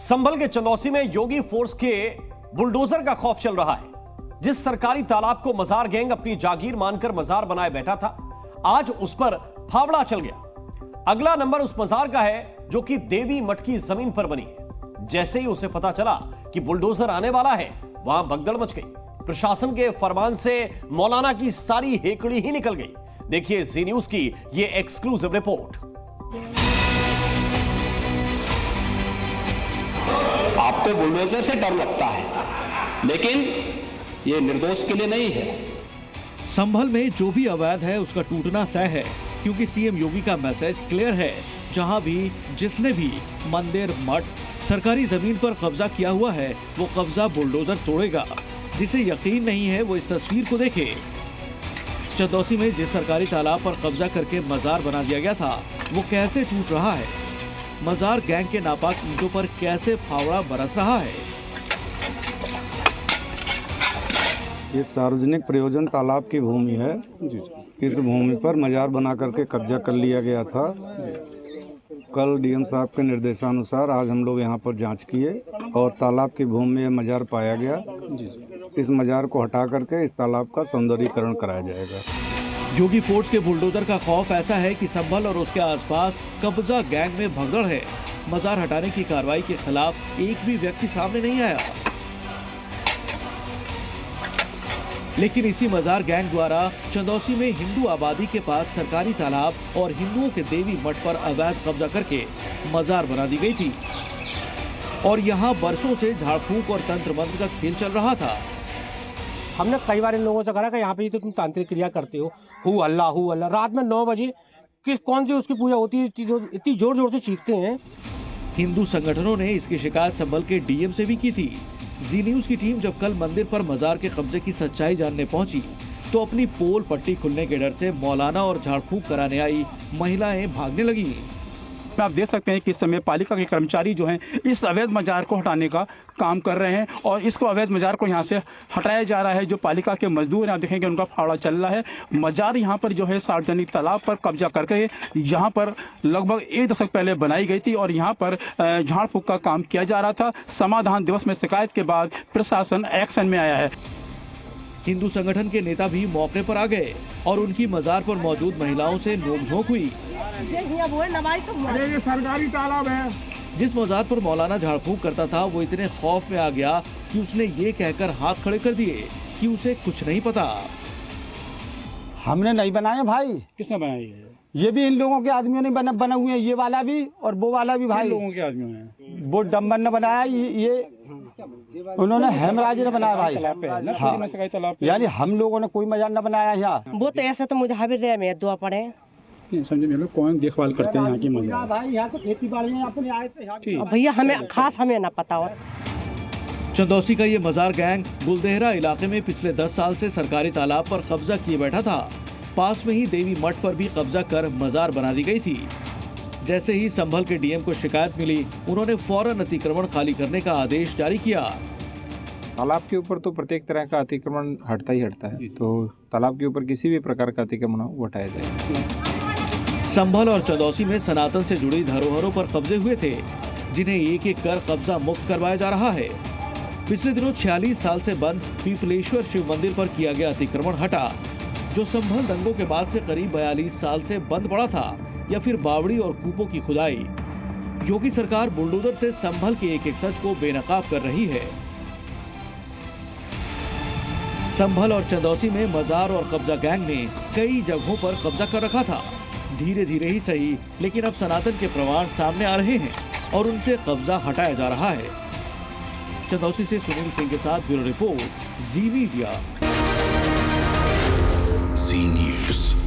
संभल के चंदौसी में योगी फोर्स के बुलडोजर का खौफ चल रहा है। जिस सरकारी तालाब को मजार गैंग अपनी जागीर मानकर मजार बनाए बैठा था, आज उस पर फावड़ा चल गया। अगला नंबर उस मजार का है जो कि देवी मठ की जमीन पर बनी है। जैसे ही उसे पता चला कि बुलडोजर आने वाला है, वहां भगदड़ मच गई। प्रशासन के फरमान से मौलाना की सारी हेकड़ी ही निकल गई। देखिए जी न्यूज की ये एक्सक्लूसिव रिपोर्ट। आपको बुलडोजर से डर लगता है, लेकिन ये निर्दोष के लिए नहीं है। संभल में जो भी अवैध है उसका टूटना तय है, क्योंकि सीएम योगी का मैसेज क्लियर है। जहां भी जिसने भी मंदिर, मठ, सरकारी जमीन पर कब्जा किया हुआ है, वो कब्जा बुलडोजर तोड़ेगा। जिसे यकीन नहीं है वो इस तस्वीर को देखे। चंदौसी में जिस सरकारी तालाब पर कब्जा करके मजार बना दिया गया था, वो कैसे टूट रहा है। मजार गैंग के नापाक ईंटों पर कैसे फावड़ा बरस रहा है। ये सार्वजनिक प्रयोजन तालाब की भूमि है। इस भूमि पर मजार बना करके कब्जा कर लिया गया था। कल डीएम साहब के निर्देशानुसार आज हम लोग यहाँ पर जांच किए और तालाब की भूमि में यह मजार पाया गया। इस मजार को हटा करके इस तालाब का सौंदर्यीकरण कराया जाएगा। योगी फोर्स के बुलडोजर का खौफ ऐसा है कि संभल और उसके आसपास कब्जा गैंग में भगदड़ है। मजार हटाने की कार्रवाई के खिलाफ एक भी व्यक्ति सामने नहीं आया, लेकिन इसी मजार गैंग द्वारा चंदौसी में हिंदू आबादी के पास सरकारी तालाब और हिंदुओं के देवी मठ पर अवैध कब्जा करके मजार बना दी गई थी। और यहाँ बरसों से झाड़ फूंक और तंत्र मंत्र का खेल चल रहा था। हमने कई बार इन लोगों से कहा कि यहाँ पे तो तुम तांत्रिक क्रिया करते हो, हु अल्लाह। रात में 9 बजे कौन सी उसकी पूजा होती है, इतनी जोर जोर से चीखते हैं। हिंदू संगठनों ने इसकी शिकायत संभल के डीएम से भी की थी। जी न्यूज की टीम जब कल मंदिर पर मजार के कब्जे की सच्चाई जानने पहुंची, तो अपनी पोल पट्टी खुलने के डर से मौलाना और झाड़ फूंक कराने आई महिलाएं भागने लगी। आप देख सकते हैं कि इस समय पालिका के कर्मचारी जो हैं इस अवैध मजार को हटाने का काम कर रहे हैं और इसको अवैध मजार को यहाँ से हटाया जा रहा है। जो पालिका के मजदूर हैं, आप देखेंगे उनका फावड़ा चल रहा है। मजार यहाँ पर जो है सार्वजनिक तालाब पर कब्जा करके यहाँ पर लगभग 1 दशक पहले बनाई गई थी और यहाँ पर झाड़ फूंक का काम किया जा रहा था। समाधान दिवस में शिकायत के बाद प्रशासन एक्शन में आया है। हिंदू संगठन के नेता भी मौके पर आ गए और उनकी मजार पर मौजूद महिलाओं से नोकझोंक हुई। ये सरकारी तालाब है। जिस मजार पर मौलाना झाड़ फूंक करता था, वो इतने खौफ में आ गया कि उसने ये कहकर हाथ खड़े कर दिए कि उसे कुछ नहीं पता। हमने नहीं बनाए भाई। किसने बनाई है? ये भी इन लोगों के आदमियों ने बने हुए हैं, ये वाला भी और वो वाला भी भाई। लोगों के आदमियों ने। वो डम्बर ने बनाया, ये उन्होंने हेमराज ने बनाया भाई। हाँ। यानी हम लोगों ने कोई मजार न बनाया यहाँ। वो तो ऐसा तो मुझे हाबिर में दुआ पड़े। समझे मेरे लोग कौन देखभाल करते हैं यहाँ की मजार? भाई यहाँ तो खेती बाड़ी में अपने आए थे भैया, हमें ना पता। और चंदौसी का ये मजार गैंग गुलदेहरा इलाके में पिछले 10 साल से सरकारी तालाब पर कब्जा किए बैठा था। पास में ही देवी मठ पर भी कब्जा कर मजार बना दी गई थी। जैसे ही संभल के डीएम को शिकायत मिली, उन्होंने फौरन अतिक्रमण खाली करने का आदेश जारी किया। तालाब के ऊपर तो प्रत्येक तरह का अतिक्रमण हटता ही हटता है, तो तालाब के ऊपर किसी भी प्रकार का अतिक्रमण वो हटाया जाए। संभल और चंदौसी में सनातन से जुड़ी धरोहरों पर कब्जे हुए थे, जिन्हें एक एक कर कब्जा मुक्त करवाया जा रहा है। पिछले दिनों 46 साल से बंद पीपलेश्वर शिव मंदिर पर किया गया अतिक्रमण हटा, जो संभल दंगों के बाद से करीब 42 साल से बंद पड़ा था। या फिर बावड़ी और कूपों की खुदाई। योगी सरकार बुलडोजर से संभल के एक एक सच को बेनकाब कर रही है। संभल और चंदौसी में मजार और कब्जा गैंग ने कई जगहों पर कब्जा कर रखा था। धीरे धीरे ही सही, लेकिन अब सनातन के प्रमाण सामने आ रहे हैं और उनसे कब्जा हटाया जा रहा है। चंदौसी से सुनील सिंह के साथ ब्यूरो रिपोर्ट, जी मीडिया। जी न्यूज।